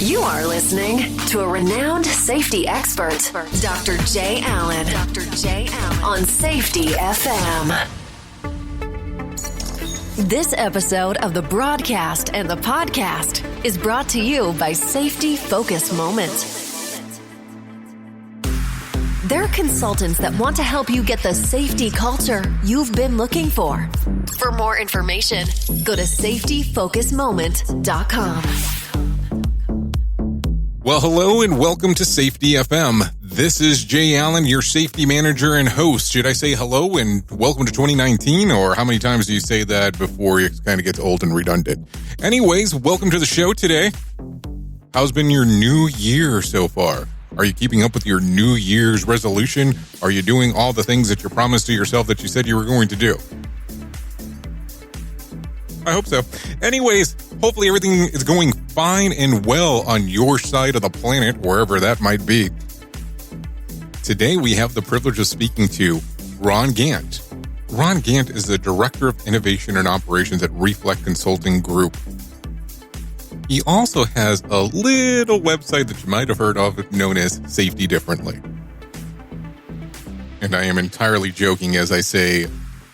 You are listening to a renowned safety expert, Dr. Jay Allen. On Safety FM. This episode of the broadcast and the podcast is brought to you by Safety Focus Moment. They're consultants that want to help you get the safety culture you've been looking for. For more information, go to safetyfocusmoment.com. Well, hello and welcome to Safety FM. This is Jay Allen, your safety manager and host. Should I say hello and welcome to 2019, or how many times do you say that before it kind of gets old and redundant? Anyways, welcome to the show today. How's been your new year so far? Are you keeping up with your New Year's resolution? Are you doing all the things that you promised to yourself that you said you were going to do? I hope so. Anyways, hopefully everything is going fine and well on your side of the planet, wherever that might be. Today we have the privilege of speaking to Ron Gantt. Ron Gantt is the Director of Innovation and Operations at Reflect Consulting Group. He also has a little website that you might have heard of known as Safety Differently. And I am entirely joking as I say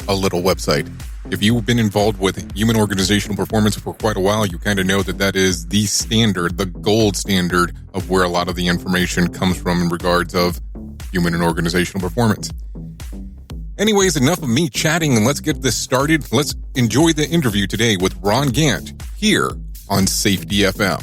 a little website. If you've been involved with human organizational performance for quite a while, you kind of know that that is the standard, the gold standard of where a lot of the information comes from in regards of human and organizational performance. Anyways, enough of me chatting and let's get this started. Let's enjoy the interview today with Ron Gantt here on Safety FM.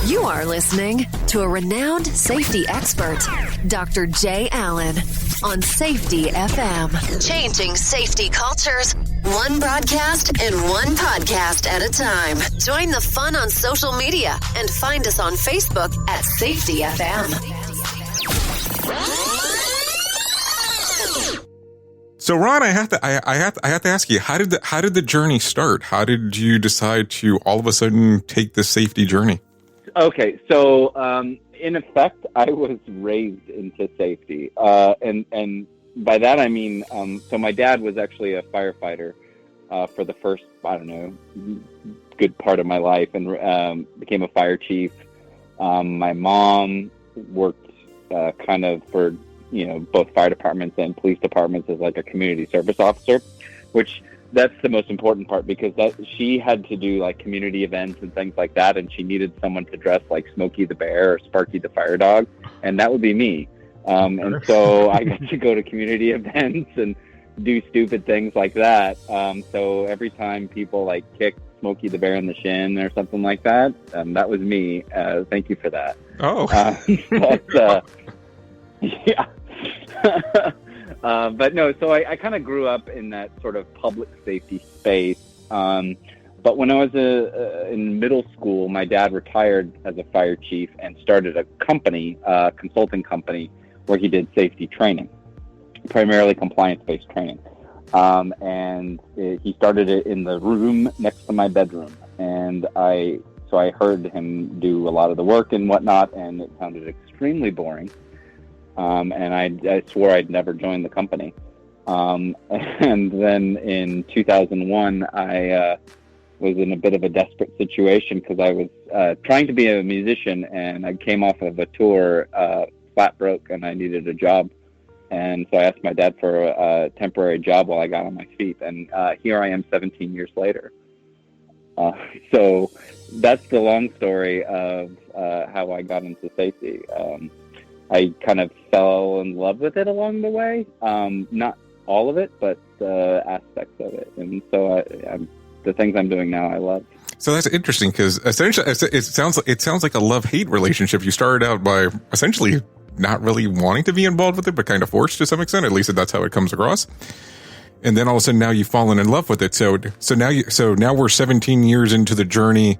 You are listening to a renowned safety expert, Dr. Jay Allen, on Safety FM. Changing safety cultures, one broadcast and one podcast at a time. Join the fun on social media and find us on Facebook at Safety FM. So Ron, I have to ask you, how did the journey start? How did you decide to all of a sudden take this safety journey? Okay, so in effect, I was raised into safety, and by that I mean, so my dad was actually a firefighter for the first, good part of my life, and became a fire chief. My mom worked kind of for both fire departments and police departments as like a community service officer, which that's the most important part because she had to do like community events and things like that, and she needed someone to dress like Smokey the Bear or Sparky the Fire Dog, and that would be me. And so I got to go to community events and do stupid things like that. So every time people like kicked Smokey the Bear in the shin or something like that, that was me. Thank you for that. Oh, yeah. But no, so I kind of grew up in that sort of public safety space. But when I was in middle school, my dad retired as a fire chief and started a company, consulting company, where he did safety training, primarily compliance-based training. And he started it in the room next to my bedroom. And I heard him do a lot of the work and whatnot, and it sounded extremely boring. And I swore I'd never join the company. And then in 2001, I was in a bit of a desperate situation because I was trying to be a musician, and I came off of a tour flat broke, and I needed a job. And so I asked my dad for a temporary job while I got on my feet. And here I am 17 years later. So that's the long story of how I got into safety. I kind of fell in love with it along the way. Not all of it, but aspects of it. And so the things I'm doing now, I love. So that's interesting because essentially it sounds like a love-hate relationship. You started out by essentially not really wanting to be involved with it, but kind of forced to some extent. At least that's how it comes across. And then all of a sudden now you've fallen in love with it. So now we're 17 years into the journey.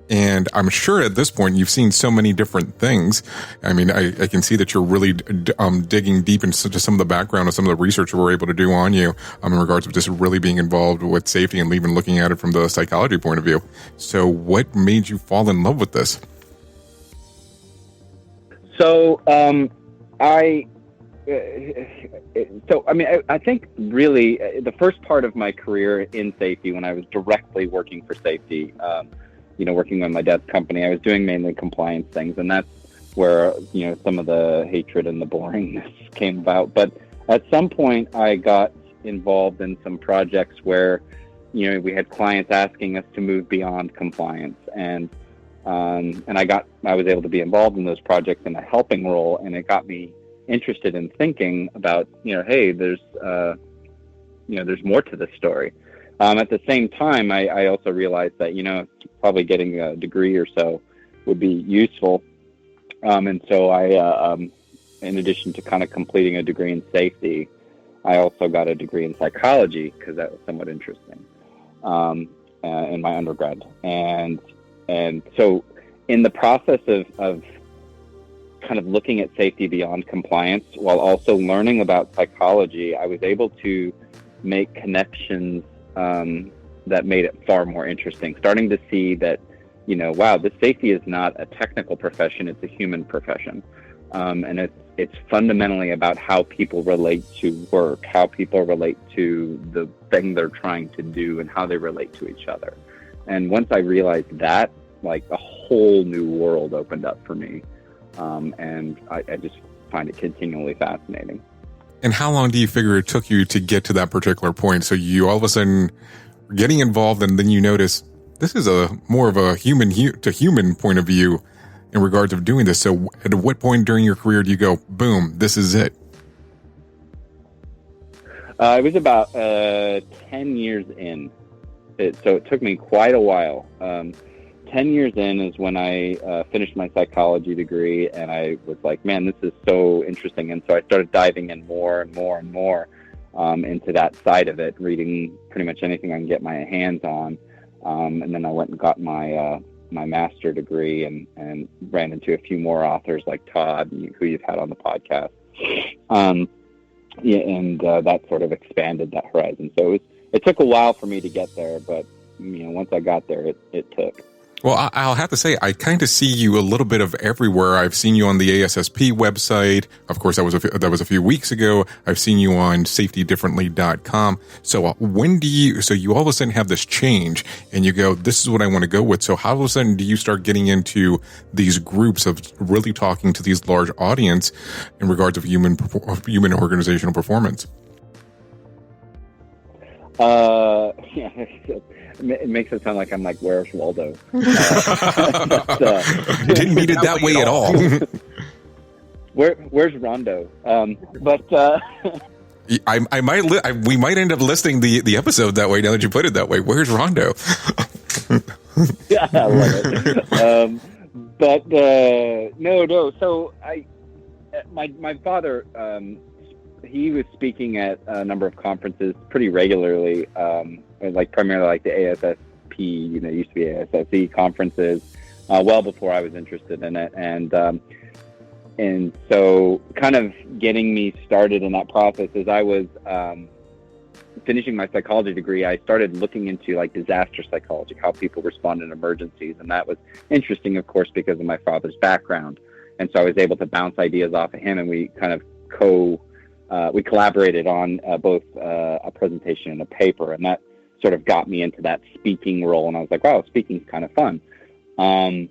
And I'm sure at this point you've seen so many different things. I mean, I can see that you're really digging deep into some of the background of some of the research we're able to do on you in regards to just really being involved with safety and even looking at it from the psychology point of view. So what made you fall in love with this? So I So, I mean, I think really the first part of my career in safety, when I was directly working for safety, working on my dad's company, I was doing mainly compliance things, and that's where, some of the hatred and the boringness came about. But at some point, I got involved in some projects where, we had clients asking us to move beyond compliance, and I was able to be involved in those projects in a helping role, and it got me interested in thinking about, hey, there's more to this story. At the same time, I also realized that, probably getting a degree or so would be useful. And so I, in addition to kind of completing a degree in safety, I also got a degree in psychology because that was somewhat interesting in my undergrad. And so in the process of kind of looking at safety beyond compliance while also learning about psychology, I was able to make connections that made it far more interesting, starting to see that, wow, this safety is not a technical profession, it's a human profession. And it's fundamentally about how people relate to work, how people relate to the thing they're trying to do, and how they relate to each other. And once I realized that, like, a whole new world opened up for me. And I just find it continually fascinating. And how long do you figure it took you to get to that particular point? So you all of a sudden were getting involved, and then you notice this is more of a human to human point of view in regards of doing this. So at what point during your career do you go, boom, this is it? It was about 10 years in. So it took me quite a while. 10 years in is when I finished my psychology degree, and I was like, man, this is so interesting. And so I started diving in more and more and more into that side of it, reading pretty much anything I can get my hands on. And then I went and got my master degree and ran into a few more authors like Todd, who you've had on the podcast. That sort of expanded that horizon. So it took a while for me to get there, but once I got there, it took. Well, I'll have to say, I kind of see you a little bit of everywhere. I've seen you on the ASSP website. Of course, that was a few weeks ago. I've seen you on safetydifferently.com. So so you all of a sudden have this change and you go, this is what I want to go with. So how all of a sudden do you start getting into these groups of really talking to these large audience in regards of human organizational performance? It makes it sound like I'm like, where's Waldo? You didn't mean it that way at all. Where's Rondo? We might end up listing the episode that way now that you put it that way. Where's Rondo? Yeah, I love it. No. So my father, he was speaking at a number of conferences pretty regularly, primarily like the ASSP, used to be ASSE conferences, well before I was interested in it. And so kind of getting me started in that process, as I was finishing my psychology degree, I started looking into like disaster psychology, how people respond in emergencies. And that was interesting, of course, because of my father's background. And so I was able to bounce ideas off of him, and we kind of we collaborated on both a presentation and a paper, and that sort of got me into that speaking role. And I was like, wow, speaking's kind of fun. So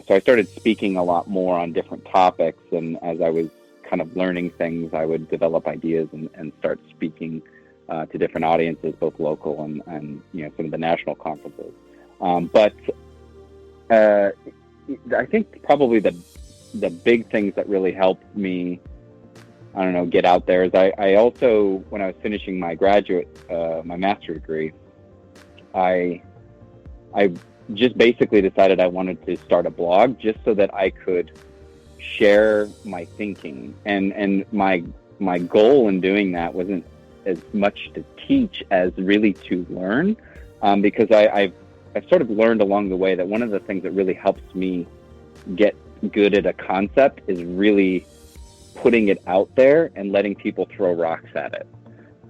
I started speaking a lot more on different topics, and as I was kind of learning things, I would develop ideas and start speaking to different audiences, both local and some of the national conferences. I think probably the big things that really helped me, get out there is I also, when I was finishing my my master's degree, I just basically decided I wanted to start a blog just so that I could share my thinking. And my goal in doing that wasn't as much to teach as really to learn, because I've sort of learned along the way that one of the things that really helps me get good at a concept is really putting it out there and letting people throw rocks at it.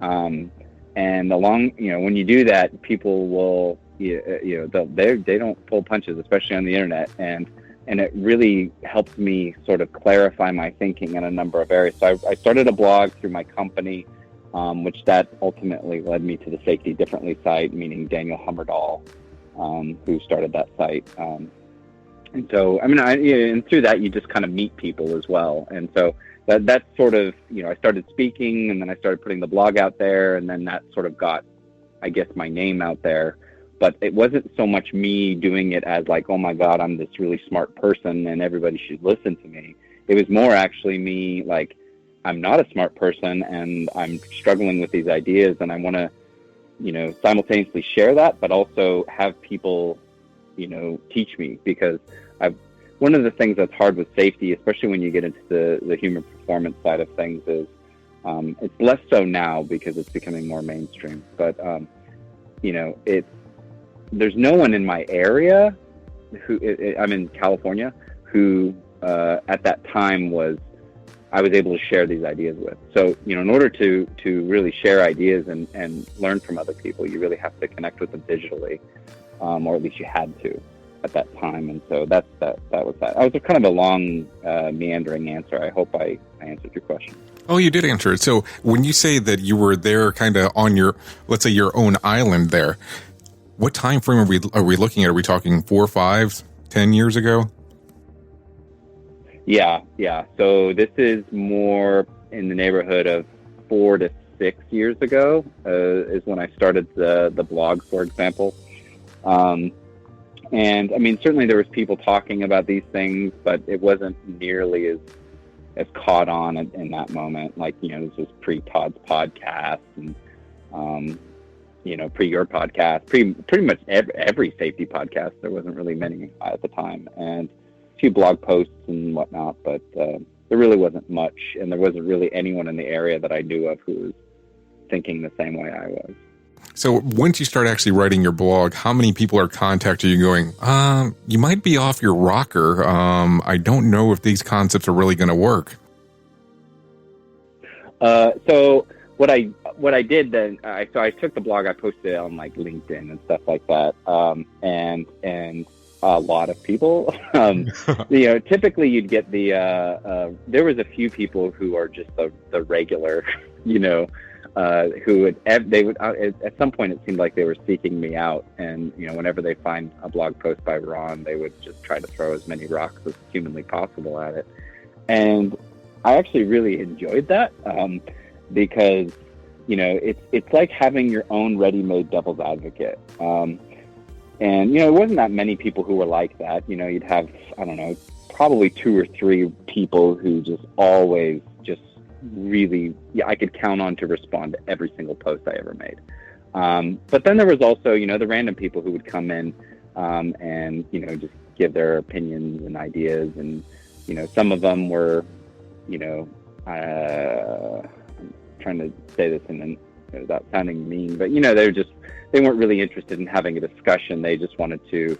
And when you do that, people will, they don't pull punches, especially on the internet. And and it really helped me sort of clarify my thinking in a number of areas. So I started a blog through my company, which that ultimately led me to the Safety Differently site, meaning Daniel Hummerdahl, who started that site. And so, I mean, and through that, you just kind of meet people as well. And so that's sort of, I started speaking, and then I started putting the blog out there, and then that sort of got, I guess, my name out there. But it wasn't so much me doing it as like, oh my God, I'm this really smart person and everybody should listen to me. It was more actually me like, I'm not a smart person and I'm struggling with these ideas, and I want to, simultaneously share that, but also have people, teach me, because one of the things that's hard with safety, especially when you get into the human performance side of things, is it's less so now because it's becoming more mainstream. But there's no one in my area I'm in California who at that time I was able to share these ideas with. So, in order to really share ideas and learn from other people, you really have to connect with them digitally, or at least you had to at that time. And so that was that. That was kind of a long, meandering answer. I hope I answered your question. Oh, you did answer it. So when you say that you were there kind of on let's say your own island there, what time frame are we looking at? Are we talking 4, 5, 10 years ago? Yeah. So this is more in the neighborhood of 4 to 6 years ago, is when I started the blog, for example. And I mean, certainly there was people talking about these things, but it wasn't nearly as caught on in that moment. Like, this was pre-Todd's podcast and, pre your podcast, pretty much every safety podcast. There wasn't really many at the time, and a few blog posts and whatnot, but there really wasn't much, and there wasn't really anyone in the area that I knew of who was thinking the same way I was. So once you start actually writing your blog, how many people are contacting you going, you might be off your rocker. I don't know if these concepts are really going to work. So what I did then, I took the blog, I posted it on like LinkedIn and stuff like that. And a lot of people, typically you'd get there was a few people who are just the regular, who would at some point it seemed like they were seeking me out, and whenever they find a blog post by Ron, they would just try to throw as many rocks as humanly possible at it. And I actually really enjoyed that, because it's like having your own ready-made devil's advocate. And it wasn't that many people who were like that. You'd have, I don't know, probably 2 or 3 people who just always just really, I could count on to respond to every single post I ever made. But then there was also, the random people who would come in and, just give their opinions and ideas. And, some of them were, I'm trying to say this without sounding mean, but, they weren't really interested in having a discussion. They just wanted to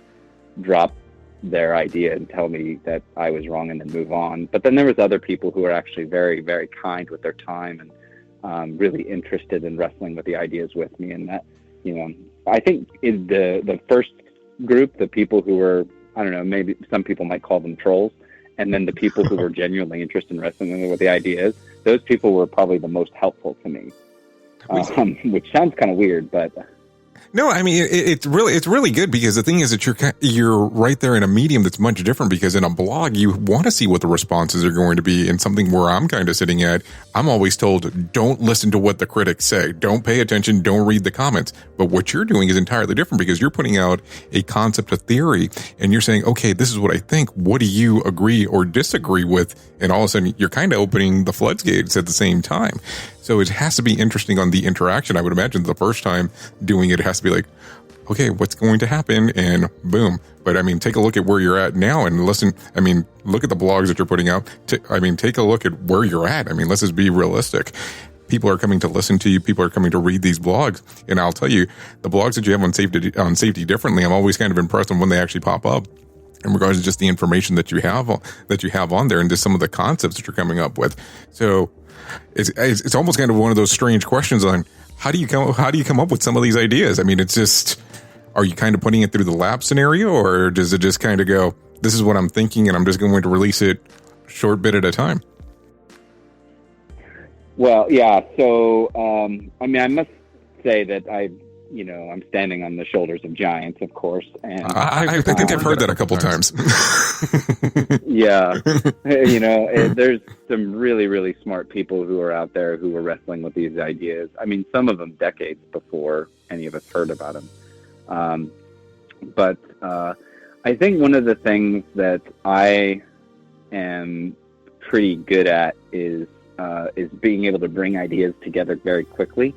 drop their idea and tell me that I was wrong and then move on. But then there was other people who were actually very, very kind with their time and really interested in wrestling with the ideas with me. And that, I think in the first group, the people who were, I don't know, maybe some people might call them trolls, and then the people who were genuinely interested in wrestling with the ideas, those people were probably the most helpful to me, which sounds kind of weird, but... No, I mean, it's really good, because the thing is that you're right there in a medium that's much different, because in a blog, you want to see what the responses are going to be. And something where I'm kind of sitting at, I'm always told, don't listen to what the critics say. Don't pay attention. Don't read the comments. But what you're doing is entirely different, because you're putting out a concept, a theory, and you're saying, okay, this is what I think. What do you agree or disagree with? And all of a sudden, you're kind of opening the floodgates at the same time. So it has to be interesting on the interaction. I would imagine the first time doing it has to be like, okay, what's going to happen? And boom. But I mean, take a look at where you're at now and listen. I mean, look at the blogs that you're putting out. Take a look at where you're at. I mean, let's just be realistic. People are coming to listen to you. People are coming to read these blogs. And I'll tell you, the blogs that you have on Safety Differently, I'm always kind of impressed when they actually pop up, in regards to just the information that you have on there and just some of the concepts that you're coming up with. So it's almost kind of one of those strange questions on how do you come up with some of these ideas? I mean, it's just, are you kind of putting it through the lab scenario, or does it just kind of go, this is what I'm thinking, and I'm just going to release it short bit at a time. Well, yeah. So, I mean, I must say that I'm standing on the shoulders of giants, of course. And I think I've heard that a couple times. Yeah. There's some really, really smart people who are out there who are wrestling with these ideas. I mean, some of them decades before any of us heard about them. But I think one of the things that I am pretty good at is being able to bring ideas together very quickly.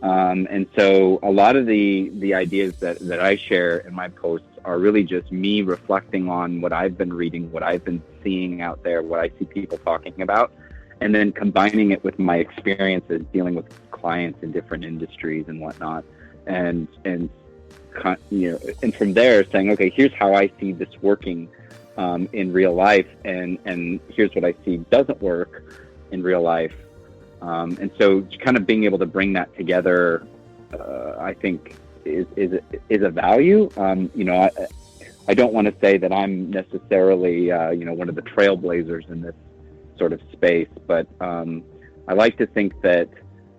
And so a lot of the ideas that I share in my posts are really just me reflecting on what I've been reading, what I've been seeing out there, what I see people talking about, and then combining it with my experiences dealing with clients in different industries and whatnot. And from there saying, okay, here's how I see this working in real life, and here's what I see doesn't work in real life. And so kind of being able to bring that together, I think is a value. I don't want to say that I'm necessarily, one of the trailblazers in this sort of space, but I like to think that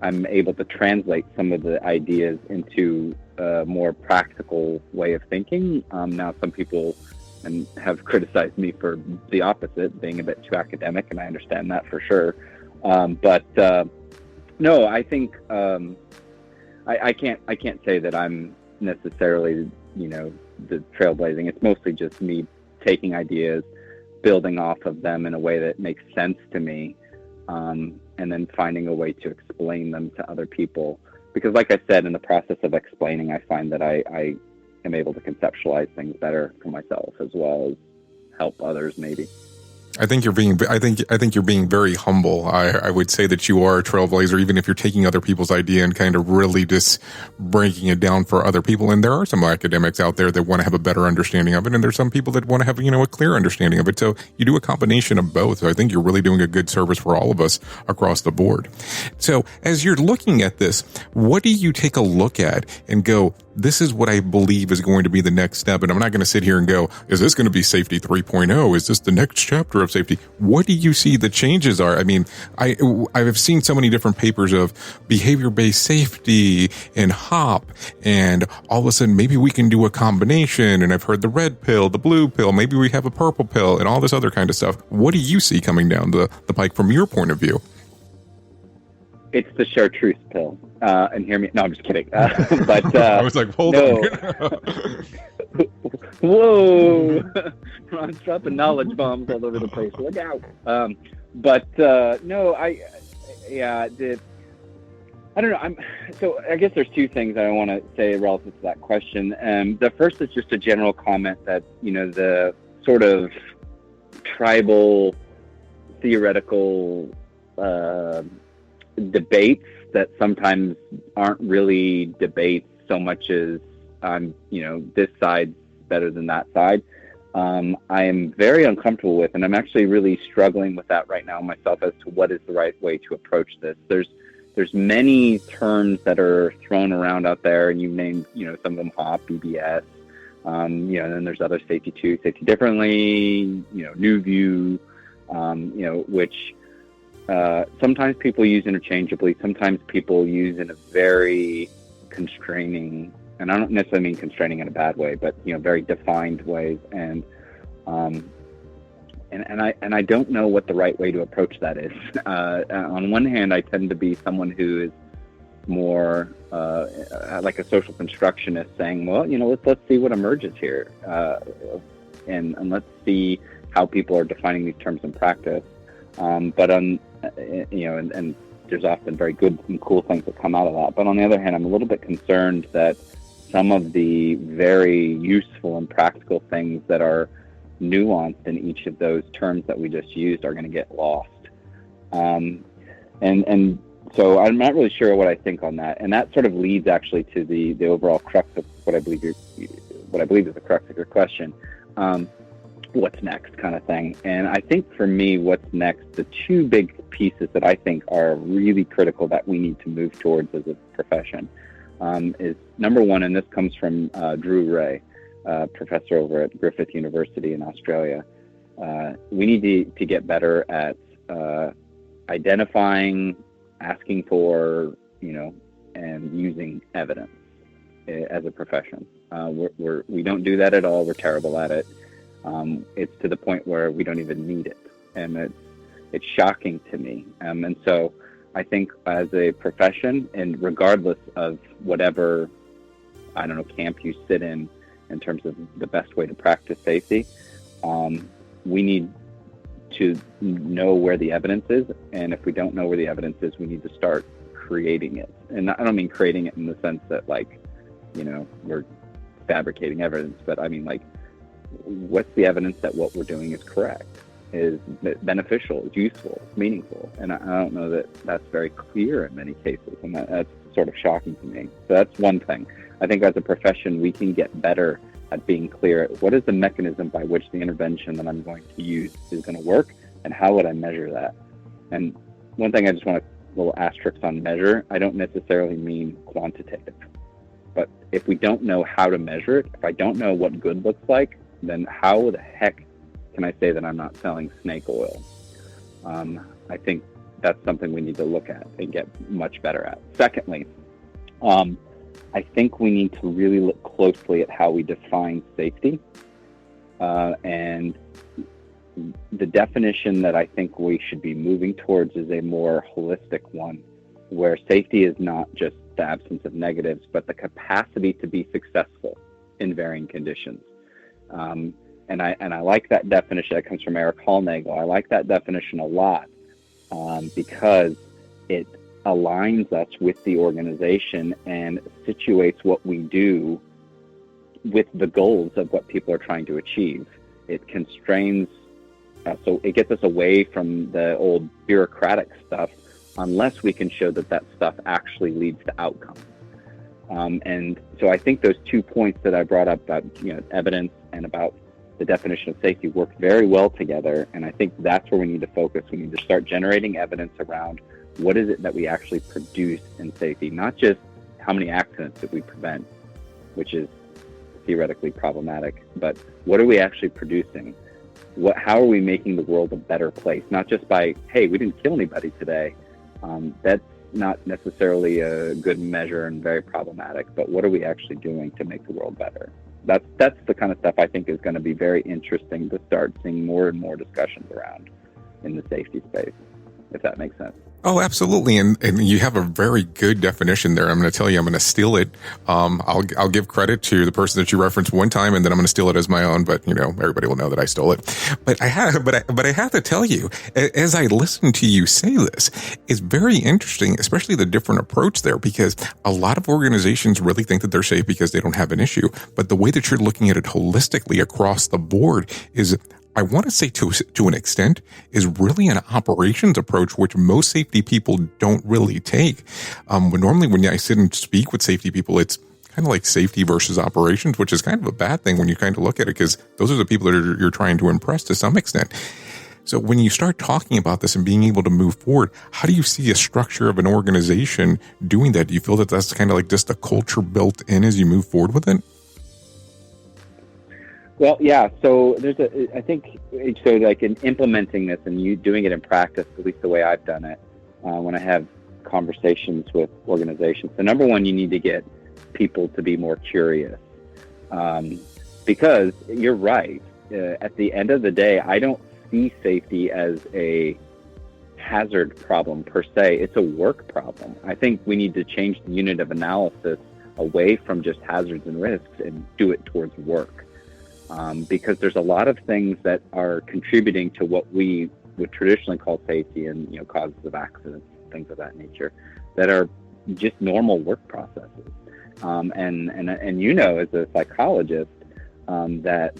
I'm able to translate some of the ideas into a more practical way of thinking. Now, some people have criticized me for the opposite, being a bit too academic, and I understand that for sure. No, I think I can't say that I'm necessarily, the trailblazing. It's mostly just me taking ideas, building off of them in a way that makes sense to me, and then finding a way to explain them to other people. Because like I said, in the process of explaining, I find that I am able to conceptualize things better for myself as well as help others maybe. I think you're being very humble. I would say that you are a trailblazer, even if you're taking other people's idea and kind of really just breaking it down for other people. And there are some academics out there that want to have a better understanding of it, and there's some people that want to have, a clear understanding of it. So you do a combination of both. So I think you're really doing a good service for all of us across the board. So as you're looking at this, what do you take a look at and go, this is what I believe is going to be the next step? And I'm not going to sit here and go, is this going to be safety 3.0? Is this the next chapter of safety? What do you see the changes are? I mean, I've seen so many different papers of behavior-based safety and HOP, and all of a sudden maybe we can do a combination. And I've heard the red pill, the blue pill, maybe we have a purple pill, and all this other kind of stuff. What do you see coming down the pike from your point of view? It's the chartreuse pill. And hear me. No, I'm just kidding. But I was like, hold on. Whoa! Ron's dropping knowledge bombs all over the place. Look out! No, I don't know. So I guess there's two things I want to say relative to that question. The first is just a general comment that the sort of tribal theoretical debates that sometimes aren't really debates so much as this side's better than that side. I am very uncomfortable with, and I'm actually really struggling with that right now myself as to what is the right way to approach this. There's many terms that are thrown around out there, and you named some of them HOP, BBS, and then there's other safety 2, safety differently, new view, which sometimes people use interchangeably, sometimes people use in a very constraining, and I don't necessarily mean constraining in a bad way, but very defined ways, and I don't know what the right way to approach that is. On one hand, I tend to be someone who is more like a social constructionist, saying, well, let's see what emerges here, and let's see how people are defining these terms in practice. But and there's often very good and cool things that come out of that. But on the other hand, I'm a little bit concerned that some of the very useful and practical things that are nuanced in each of those terms that we just used are going to get lost. And so I'm not really sure what I think on that. And that sort of leads actually to the overall crux of what I believe is the crux of your question. What's next kind of thing. And I think for me, what's next, the two big pieces that I think are really critical that we need to move towards as a profession is number one, and this comes from Drew Ray. professor over at Griffith University in Australia. We need to get better at identifying, asking for, and using evidence as a profession. We don't do that at all. We're terrible at it. It's to the point where we don't even need it, and it's shocking to me. And so I think as a profession, and regardless of whatever, camp you sit in terms of the best way to practice safety, we need to know where the evidence is. And if we don't know where the evidence is, we need to start creating it. And I don't mean creating it in the sense that we're fabricating evidence, but I mean what's the evidence that what we're doing is correct, is beneficial, is useful, is meaningful? And I don't know that that's very clear in many cases, and that's sort of shocking to me. So that's one thing. I think as a profession, we can get better at being clear at what is the mechanism by which the intervention that I'm going to use is going to work, and how would I measure that? And one thing I just want a little asterisk on measure, I don't necessarily mean quantitative. But if we don't know how to measure it, if I don't know what good looks like, then how the heck can I say that I'm not selling snake oil? I think that's something we need to look at and get much better at. Secondly, I think we need to really look closely at how we define safety. And the definition that I think we should be moving towards is a more holistic one, where safety is not just the absence of negatives, but the capacity to be successful in varying conditions. And I like that definition. That comes from Eric Hallnagel. I like that definition a lot because it aligns us with the organization and situates what we do with the goals of what people are trying to achieve. It constrains, so it gets us away from the old bureaucratic stuff, unless we can show that stuff actually leads to outcomes. And so I think those 2 points that I brought up about evidence and about the definition of safety work very well together. And I think that's where we need to focus. We need to start generating evidence around what is it that we actually produce in safety, not just how many accidents that we prevent, which is theoretically problematic, but what are we actually producing? How are we making the world a better place? Not just by, hey, we didn't kill anybody today. That's not necessarily a good measure and very problematic, but what are we actually doing to make the world better? That's the kind of stuff I think is going to be very interesting to start seeing more and more discussions around in the safety space, if that makes sense. Oh, absolutely. And you have a very good definition there. I'm going to tell you, I'm going to steal it. I'll give credit to the person that you referenced one time, and then I'm going to steal it as my own, but everybody will know that I stole it. But I have to tell you, as I listen to you say this, it's very interesting, especially the different approach there, because a lot of organizations really think that they're safe because they don't have an issue. But the way that you're looking at it holistically across the board is, I want to say to an extent, is really an operations approach, which most safety people don't really take. Normally when I sit and speak with safety people, it's kind of like safety versus operations, which is kind of a bad thing when you kind of look at it, because those are the people that you're trying to impress to some extent. So when you start talking about this and being able to move forward, how do you see a structure of an organization doing that? Do you feel that that's kind of like just a culture built in as you move forward with it? Well, yeah. So in implementing this and you doing it in practice, at least the way I've done it, when I have conversations with organizations, so number one, you need to get people to be more curious, because you're right. At the end of the day, I don't see safety as a hazard problem per se. It's a work problem. I think we need to change the unit of analysis away from just hazards and risks and do it towards work. Because there's a lot of things that are contributing to what we would traditionally call safety and causes of accidents, things of that nature, that are just normal work processes. And as a psychologist, that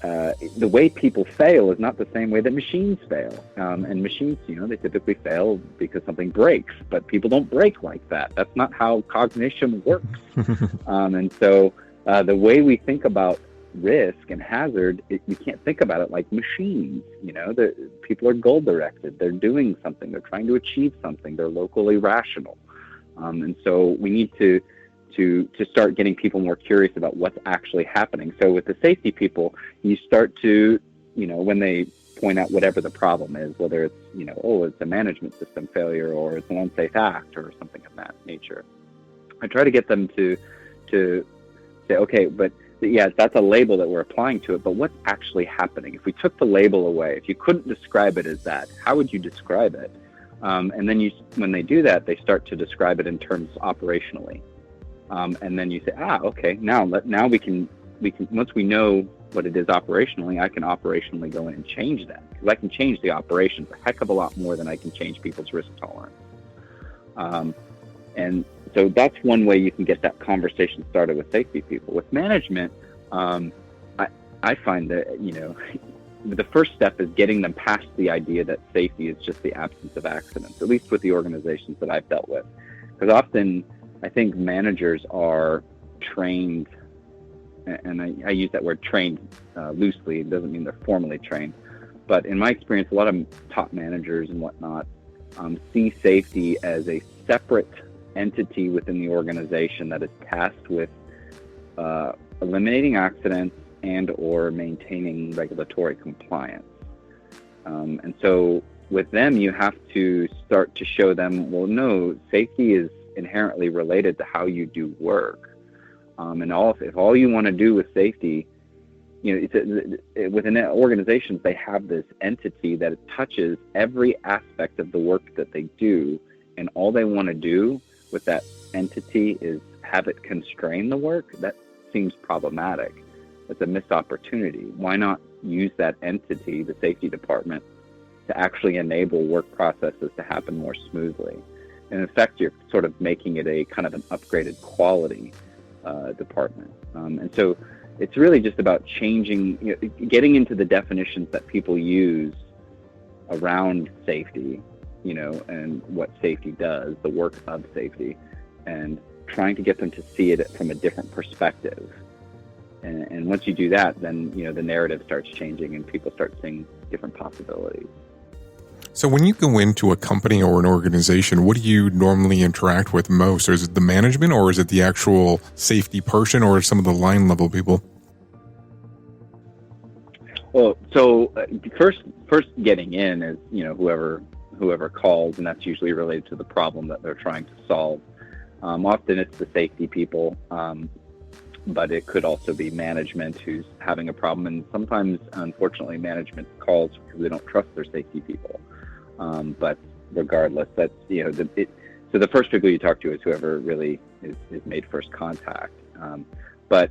the way people fail is not the same way that machines fail. And machines, they typically fail because something breaks, but people don't break like that. That's not how cognition works. And so the way we think about risk and hazard, you can't think about it like machines. People are goal directed. They're doing something. They're trying to achieve something. They're locally rational. And so we need to to start getting people more curious about what's actually happening. So with the safety people, you start to, when they point out whatever the problem is, whether it's, it's a management system failure or it's an unsafe act or something of that nature, I try to get them to say, okay, but yeah, that's a label that we're applying to it, but what's actually happening? If we took the label away, if you couldn't describe it as that, how would you describe it? And then when they do that, they start to describe it in terms operationally. And then you say, okay, now we can, once we know what it is operationally, I can operationally go in and change that. Because I can change the operations a heck of a lot more than I can change people's risk tolerance. And so that's one way you can get that conversation started with safety people. With management, I find that, the first step is getting them past the idea that safety is just the absence of accidents, at least with the organizations that I've dealt with. Because often I think managers are trained, and I use that word trained loosely. It doesn't mean they're formally trained. But in my experience, a lot of top managers and whatnot see safety as a separate entity within the organization that is tasked with eliminating accidents and or maintaining regulatory compliance. And so with them, you have to start to show them, well, no, safety is inherently related to how you do work. And if all you want to do with safety, within organizations, they have this entity that touches every aspect of the work that they do. And all they want to do with that entity is have it constrain the work. That seems problematic. It's a missed opportunity. Why not use that entity, the safety department, to actually enable work processes to happen more smoothly? And in effect, you're sort of making it a kind of an upgraded quality department. And so it's really just about changing, getting into the definitions that people use around safety, and what safety does, the work of safety, and trying to get them to see it from a different perspective. And once you do that, then, the narrative starts changing and people start seeing different possibilities. So when you go into a company or an organization, what do you normally interact with most? Or is it the management, or is it the actual safety person, or some of the line level people? Well, so first getting in is, whoever calls, and that's usually related to the problem that they're trying to solve. Often it's the safety people, but it could also be management who's having a problem. And sometimes, unfortunately, management calls because they don't trust their safety people. But regardless, that's, so the first people you talk to is whoever really is made first contact. But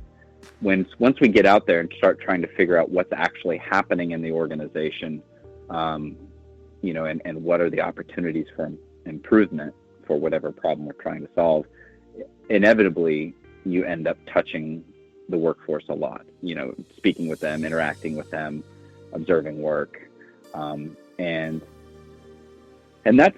once we get out there and start trying to figure out what's actually happening in the organization, and what are the opportunities for improvement for whatever problem we're trying to solve, inevitably you end up touching the workforce a lot, speaking with them, interacting with them, observing work. And that's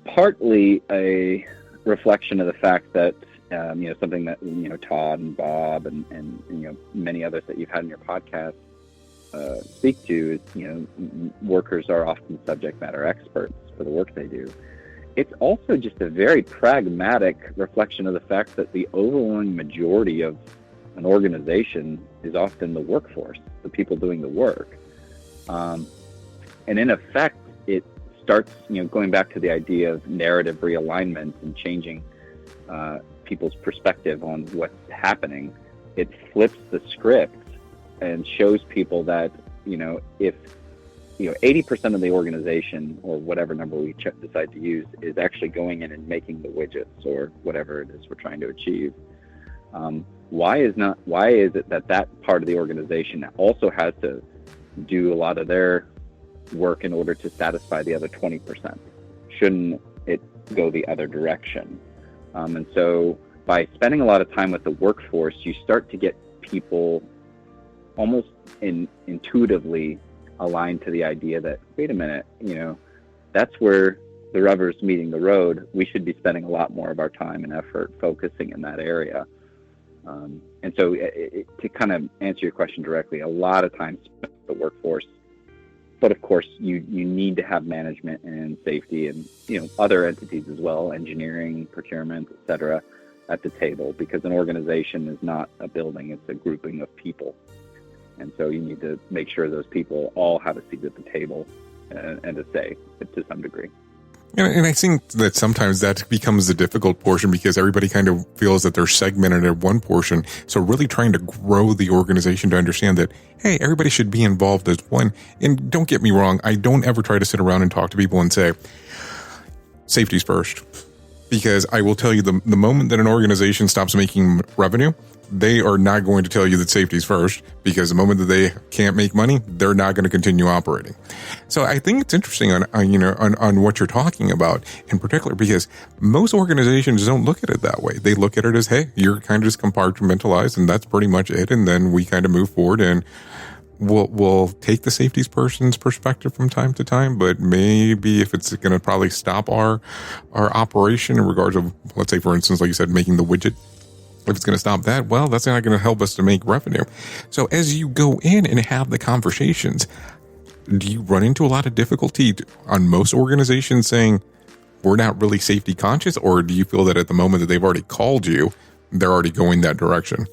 partly a reflection of the fact that, something that, Todd and Bob and many others that you've had in your podcast speak to is, workers are often subject matter experts for the work they do. It's also just a very pragmatic reflection of the fact that the overwhelming majority of an organization is often the workforce, the people doing the work. And in effect, it starts, going back to the idea of narrative realignment and changing people's perspective on what's happening. It flips the script and shows people that, if 80% of the organization, or whatever number we decide to use, is actually going in and making the widgets or whatever it is we're trying to achieve. Why is it that part of the organization also has to do a lot of their work in order to satisfy the other 20%? Shouldn't it go the other direction? And so by spending a lot of time with the workforce, you start to get people almost intuitively aligned to the idea that, wait a minute, that's where the rubber's meeting the road. We should be spending a lot more of our time and effort focusing in that area. And so to kind of answer your question directly, a lot of times spent with the workforce, but of course you need to have management and safety and, other entities as well, engineering, procurement, et cetera, at the table, because an organization is not a building, it's a grouping of people. And so you need to make sure those people all have a seat at the table and a say to some degree. And I think that sometimes that becomes the difficult portion, because everybody kind of feels that they're segmented at one portion. So really trying to grow the organization to understand that, hey, everybody should be involved as one. And don't get me wrong, I don't ever try to sit around and talk to people and say, safety's first. Because I will tell you, the moment that an organization stops making revenue, they are not going to tell you that safety is first, because the moment that they can't make money, they're not going to continue operating. So I think it's interesting on what you're talking about in particular, because most organizations don't look at it that way. They look at it as, hey, you're kind of just compartmentalized and that's pretty much it. And then we kind of move forward, and we'll take the safety person's perspective from time to time, but maybe if it's going to probably stop our operation in regards of, let's say, for instance, like you said, making the widget, if it's going to stop that, well, that's not going to help us to make revenue. So as you go in and have the conversations, do you run into a lot of difficulty on most organizations saying we're not really safety conscious, or do you feel that at the moment that they've already called you, they're already going that direction?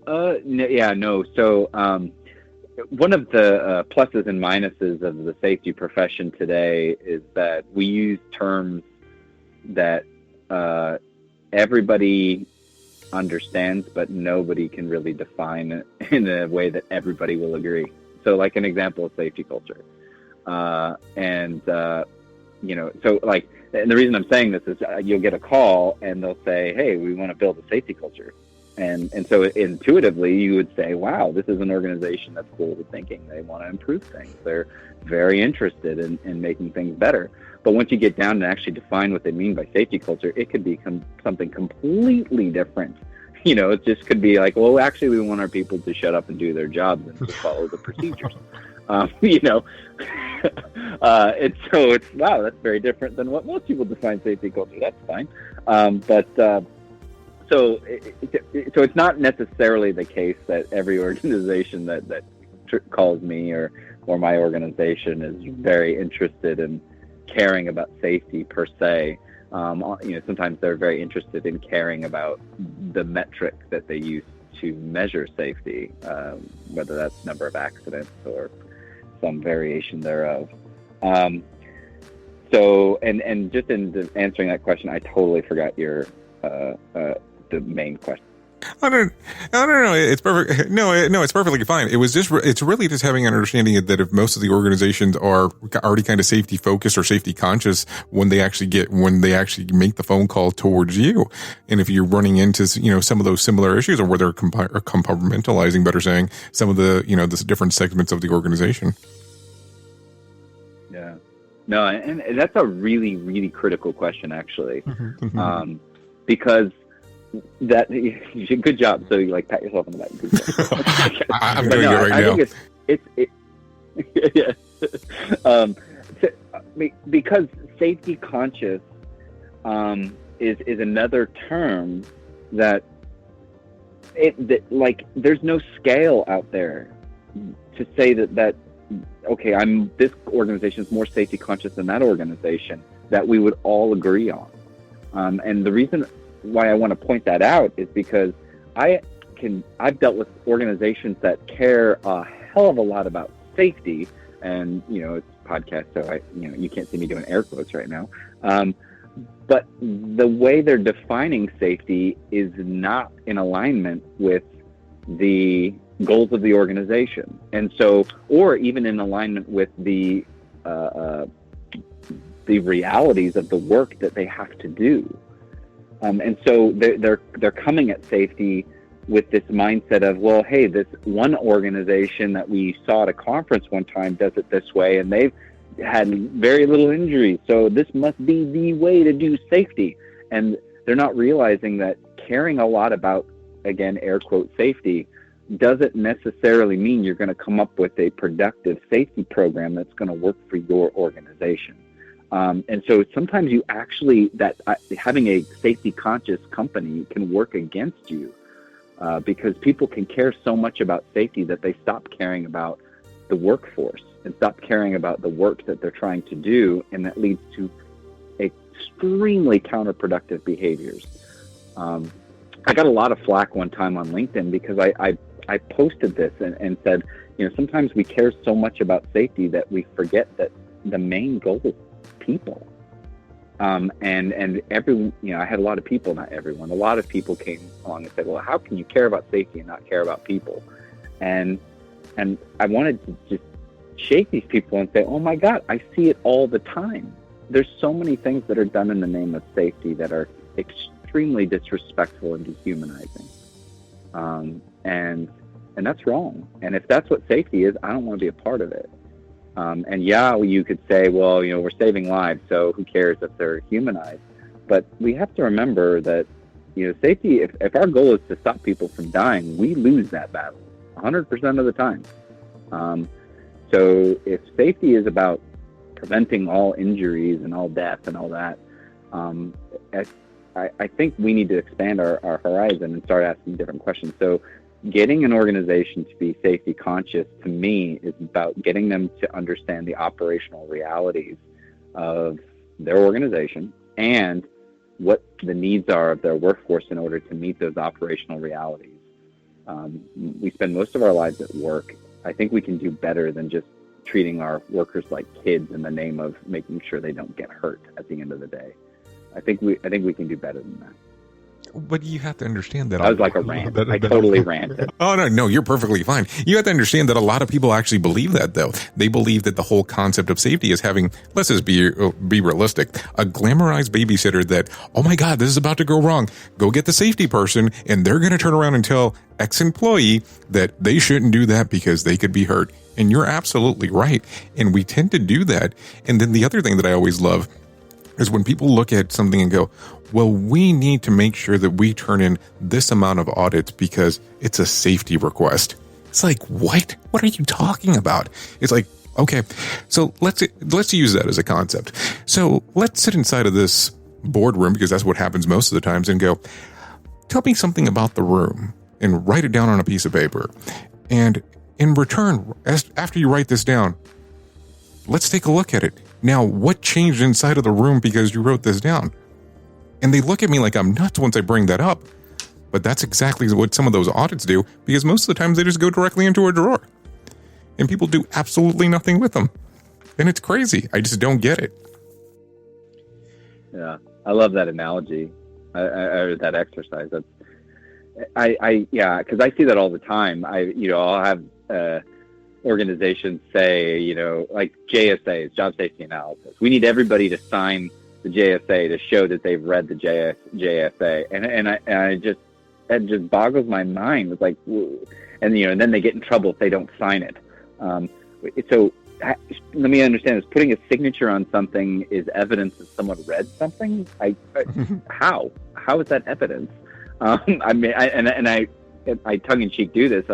No. So one of the pluses and minuses of the safety profession today is that we use terms that everybody understands, but nobody can really define it in a way that everybody will agree. So like an example of safety culture. And the reason I'm saying this is you'll get a call and they'll say, hey, we want to build a safety culture. And so intuitively you would say, wow, this is an organization that's forward thinking. They want to improve things. They're very interested in making things better. But once you get down and actually define what they mean by safety culture, it could become something completely different. It just could be like, well, actually, we want our people to shut up and do their jobs and to follow the procedures. And so it's, wow, that's very different than what most people define safety culture. That's fine. So it's not necessarily the case that every organization that calls me or my organization is very interested in caring about safety per se. Sometimes they're very interested in caring about the metric that they use to measure safety, whether that's number of accidents or some variation thereof. So just in answering that question, I totally forgot your the main question. I don't know. It's perfect. No, it's perfectly fine. It's really just having an understanding that if most of the organizations are already kind of safety focused or safety conscious when they actually make the phone call towards you. And if you're running into, some of those similar issues, or where they're compartmentalizing, better saying, some of the, the different segments of the organization. Yeah. No, and that's a really, really critical question, actually. Because that, good job. So you pat yourself on the back. I'm doing it right now. I think because safety conscious is another term that there's no scale out there to say that okay, this organization is more safety conscious than that organization, that we would all agree on. And the reason why I want to point that out is because I've dealt with organizations that care a hell of a lot about safety, and it's a podcast, so you can't see me doing air quotes right now. But the way they're defining safety is not in alignment with the goals of the organization, and so, or even in alignment with the realities of the work that they have to do. And so they're coming at safety with this mindset of, well, hey, this one organization that we saw at a conference one time does it this way, and they've had very little injuries, so this must be the way to do safety. And they're not realizing that caring a lot about, again, air quote, safety doesn't necessarily mean you're going to come up with a productive safety program that's going to work for your organization. And so sometimes you actually, having a safety conscious company can work against you, because people can care so much about safety that they stop caring about the workforce and stop caring about the work that they're trying to do. And that leads to extremely counterproductive behaviors. I got a lot of flack one time on LinkedIn because I posted this and said, sometimes we care so much about safety that we forget that the main goal is people. And everyone, I had a lot of people, not everyone, a lot of people came along and said, well, how can you care about safety and not care about people? And I wanted to just shake these people and say, oh my God, I see it all the time. There's so many things that are done in the name of safety that are extremely disrespectful and dehumanizing. And that's wrong. And if that's what safety is, I don't want to be a part of it. And you could say, well, we're saving lives, so who cares if they're humanized? But we have to remember that, safety, if our goal is to stop people from dying, we lose that battle 100% of the time. So if safety is about preventing all injuries and all death and all that, I think we need to expand our horizon and start asking different questions. So getting an organization to be safety conscious, to me, is about getting them to understand the operational realities of their organization and what the needs are of their workforce in order to meet those operational realities. We spend most of our lives at work. I think we can do better than just treating our workers like kids in the name of making sure they don't get hurt at the end of the day. I think we can do better than that. But you have to understand that. That was like a rant. I totally ranted. Oh, no, you're perfectly fine. You have to understand that a lot of people actually believe that, though. They believe that the whole concept of safety is having, let's just be realistic, a glamorized babysitter that, oh my God, this is about to go wrong. Go get the safety person, and they're going to turn around and tell ex-employee that they shouldn't do that because they could be hurt. And you're absolutely right. And we tend to do that. And then the other thing that I always love is when people look at something and go, well, we need to make sure that we turn in this amount of audits because it's a safety request. It's like, what? What are you talking about? It's like, okay, so let's use that as a concept. So let's sit inside of this boardroom, because that's what happens most of the times, and go, tell me something about the room and write it down on a piece of paper. And in return, after you write this down, let's take a look at it. Now, what changed inside of the room because you wrote this down? And they look at me like I'm nuts once I bring that up. But that's exactly what some of those audits do, because most of the times they just go directly into a drawer. And people do absolutely nothing with them. And it's crazy. I just don't get it. Yeah, I love that analogy, or that exercise. Because I see that all the time. I'll have organizations say, like JSAs, job safety analysis. We need everybody to sign the JSA to show that they've read the JSA, and it just boggles my mind. It's like, and then they get in trouble if they don't sign it. So let me understand this: putting a signature on something is evidence that someone read something. How is that evidence? I tongue in cheek do this.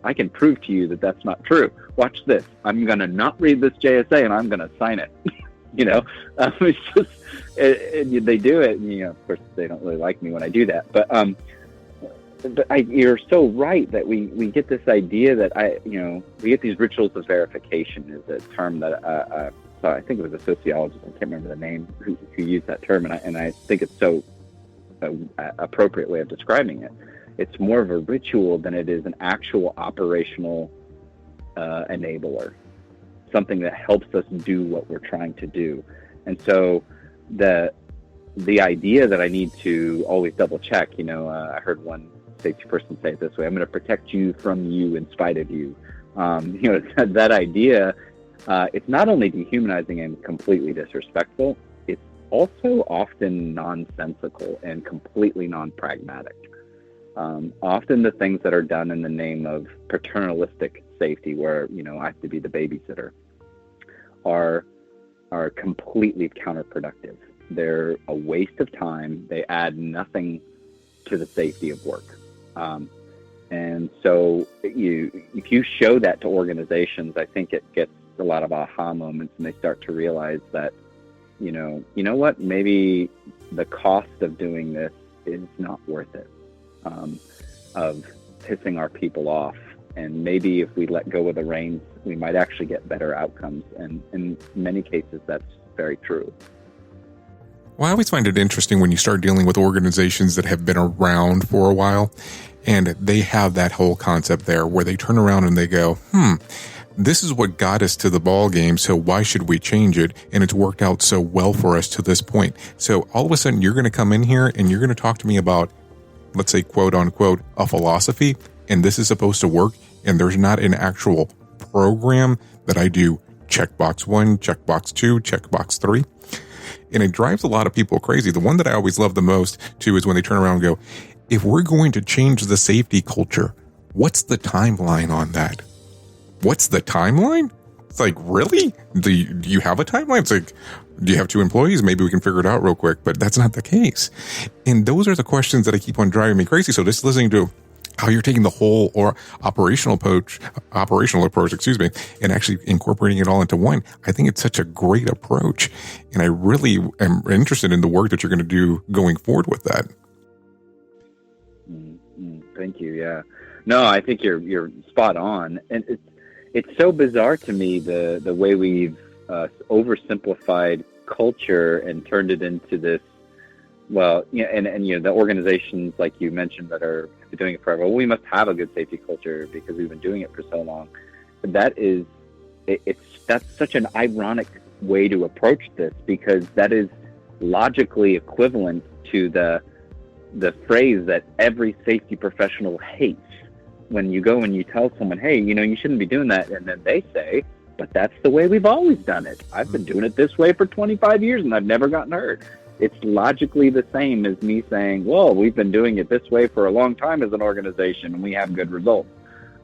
I can prove to you that that's not true. Watch this. I'm going to not read this JSA and I'm going to sign it. It's just, they do it. And, of course, they don't really like me when I do that. But you're so right that we get this idea that we get these rituals of verification is a term that I think it was a sociologist. I can't remember the name who used that term. And I think it's so appropriate way of describing it. It's more of a ritual than it is an actual operational enabler, something that helps us do what we're trying to do. And so the idea that I need to always double check, I heard one safety person say it this way: I'm going to protect you from you in spite of you. That idea, it's not only dehumanizing and completely disrespectful, it's also often nonsensical and completely non-pragmatic. Often the things that are done in the name of paternalistic safety, where, I have to be the babysitter, are completely counterproductive. They're a waste of time. They add nothing to the safety of work. And so if you show that to organizations, I think it gets a lot of aha moments, and they start to realize that, you know what, maybe the cost of doing this is not worth it. Of pissing our people off, and maybe if we let go of the reins, we might actually get better outcomes, and in many cases that's very true. Well, I always find it interesting when you start dealing with organizations that have been around for a while, and they have that whole concept there where they turn around and they go, this is what got us to the ball game, so why should we change it? And it's worked out so well for us to this point. So all of a sudden, you're going to come in here and you're going to talk to me about, let's say, quote unquote, a philosophy, and this is supposed to work, and there's not an actual program that I do checkbox 1, checkbox 2, checkbox 3. And it drives a lot of people crazy. The one that I always love the most, too, is when they turn around and go, if we're going to change the safety culture, what's the timeline on that? What's the timeline? It's like, really? Do you have a timeline? It's like, do you have 2 employees? Maybe we can figure it out real quick, but that's not the case. And those are the questions that I keep on driving me crazy. So just listening to how you're taking the whole or operational approach, and actually incorporating it all into one, I think it's such a great approach. And I really am interested in the work that you're going to do going forward with that. Thank you. Yeah. No, I think you're spot on. And it's so bizarre to me, the way we've oversimplified culture and turned it into this, well, and the organizations like you mentioned that are doing it forever, well, we must have a good safety culture because we've been doing it for so long. That's such an ironic way to approach this, because that is logically equivalent to the phrase that every safety professional hates. When you go and you tell someone, hey, you shouldn't be doing that, and then they say, but that's the way we've always done it. I've been doing it this way for 25 years and I've never gotten hurt. It's logically the same as me saying, well, we've been doing it this way for a long time as an organization and we have good results.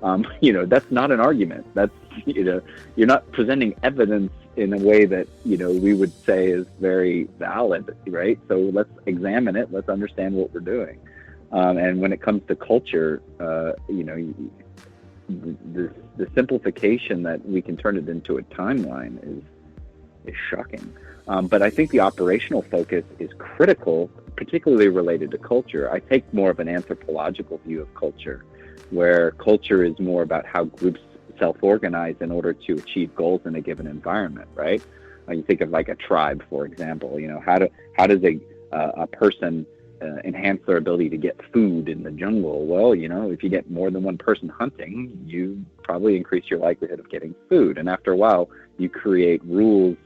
That's not an argument. That's, you're not presenting evidence in a way that, we would say is very valid, right? So let's examine it. Let's understand what we're doing. And when it comes to culture, the simplification that we can turn it into a timeline is shocking. But I think the operational focus is critical, particularly related to culture. I take more of an anthropological view of culture, where culture is more about how groups self-organize in order to achieve goals in a given environment, right? You think of like a tribe, for example. How does a person enhance their ability to get food in the jungle? Well, if you get more than one person hunting, you probably increase your likelihood of getting food. And after a while, you create rules,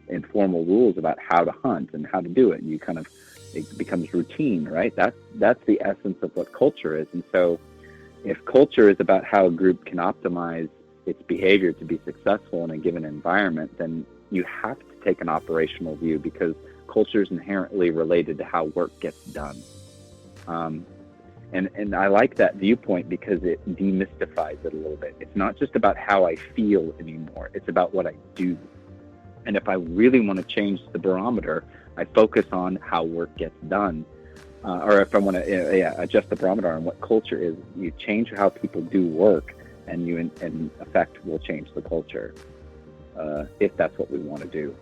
informal rules about how to hunt and how to do it. It becomes routine, right? That's the essence of what culture is. And so if culture is about how a group can optimize its behavior to be successful in a given environment, then you have to take an operational view, because culture is inherently related to how work gets done. And I like that viewpoint because it demystifies it a little bit. It's not just about how I feel anymore. It's about what I do. And if I really want to change the barometer, I focus on how work gets done. Or if I want to adjust the barometer on what culture is, you change how people do work, and you, in effect, will change the culture, if that's what we want to do,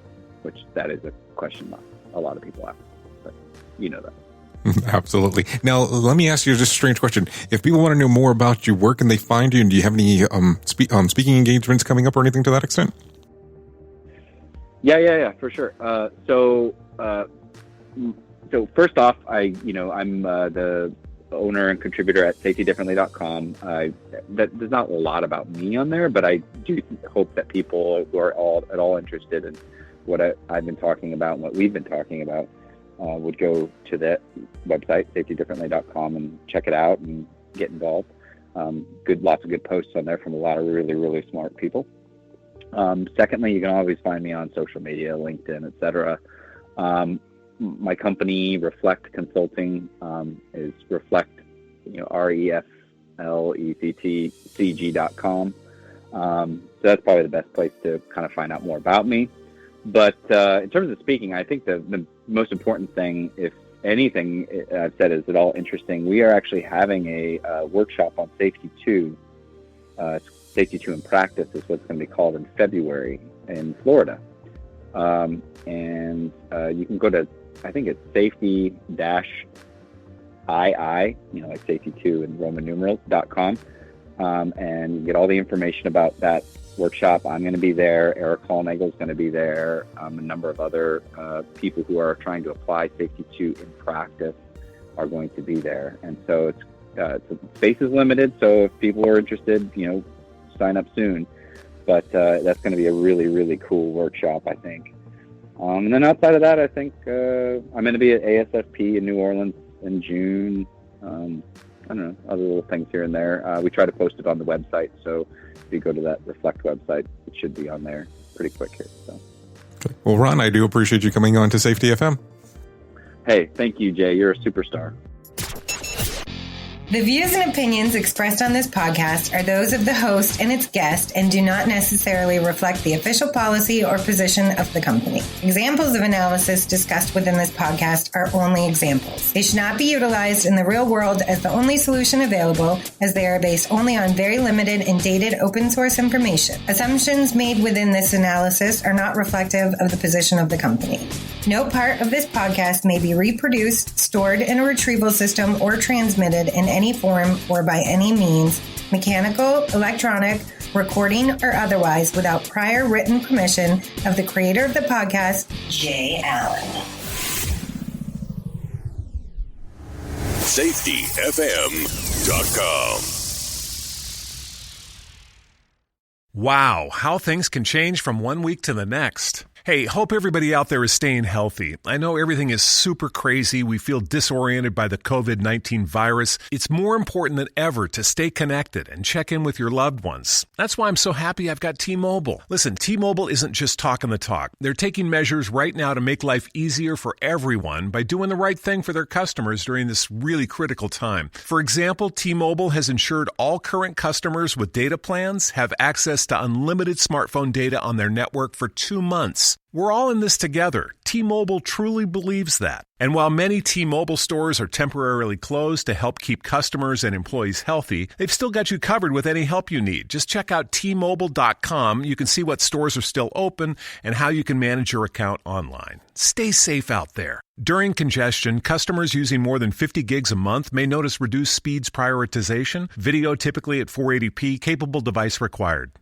which that is a question mark a lot of people ask, but you know that. Absolutely. Now, let me ask you just a strange question. If people want to know more about you, where can they find you? And do you have any speaking engagements coming up or anything to that extent? Yeah, for sure. So first off, I'm the owner and contributor at safetydifferently.com. There's not a lot about me on there, but I do hope that people who are at all interested in what I've been talking about and what we've been talking about would go to that website, safetydifferently.com, and check it out and get involved. Lots of good posts on there from a lot of really, really smart people. Secondly, you can always find me on social media, LinkedIn, etc. My company, Reflect Consulting, is Reflect, REFLECTCG.com. So that's probably the best place to kind of find out more about me. But in terms of speaking, I think the most important thing, if anything I've said is at all interesting, we are actually having a workshop on Safety 2. Safety 2 in Practice is what's going to be called in February in Florida. And you can go to, I think it's safety-ii, like Safety 2 in Roman numerals.com. And you get all the information about that workshop. I'm going to be there. Eric Hallnagel is going to be there. A number of other people who are trying to apply Safety 2 in practice are going to be there. And so space is limited. So if people are interested, sign up soon. But that's going to be a really, really cool workshop, I think. And then outside of that, I think I'm going to be at ASFP in New Orleans in June. I don't know, other little things here and there. We try to post it on the website. So if you go to that Reflect website, it should be on there pretty quick here. So. Okay. Well, Ron, I do appreciate you coming on to Safety FM. Hey, thank you, Jay. You're a superstar. The views and opinions expressed on this podcast are those of the host and its guest and do not necessarily reflect the official policy or position of the company. Examples of analysis discussed within this podcast are only examples. They should not be utilized in the real world as the only solution available, as they are based only on very limited and dated open source information. Assumptions made within this analysis are not reflective of the position of the company. No part of this podcast may be reproduced, stored in a retrieval system, or transmitted in any form or by any means, mechanical, electronic, recording, or otherwise, without prior written permission of the creator of the podcast, Jay Allen. SafetyFM.com. Wow, how things can change from one week to the next. Hey, hope everybody out there is staying healthy. I know everything is super crazy. We feel disoriented by the COVID-19 virus. It's more important than ever to stay connected and check in with your loved ones. That's why I'm so happy I've got T-Mobile. Listen, T-Mobile isn't just talking the talk. They're taking measures right now to make life easier for everyone by doing the right thing for their customers during this really critical time. For example, T-Mobile has ensured all current customers with data plans have access to unlimited smartphone data on their network for 2 months. We're all in this together. T-Mobile truly believes that. And while many T-Mobile stores are temporarily closed to help keep customers and employees healthy, they've still got you covered with any help you need. Just check out T-Mobile.com. You can see what stores are still open and how you can manage your account online. Stay safe out there. During congestion, customers using more than 50 gigs a month may notice reduced speeds prioritization, video typically at 480p, capable device required.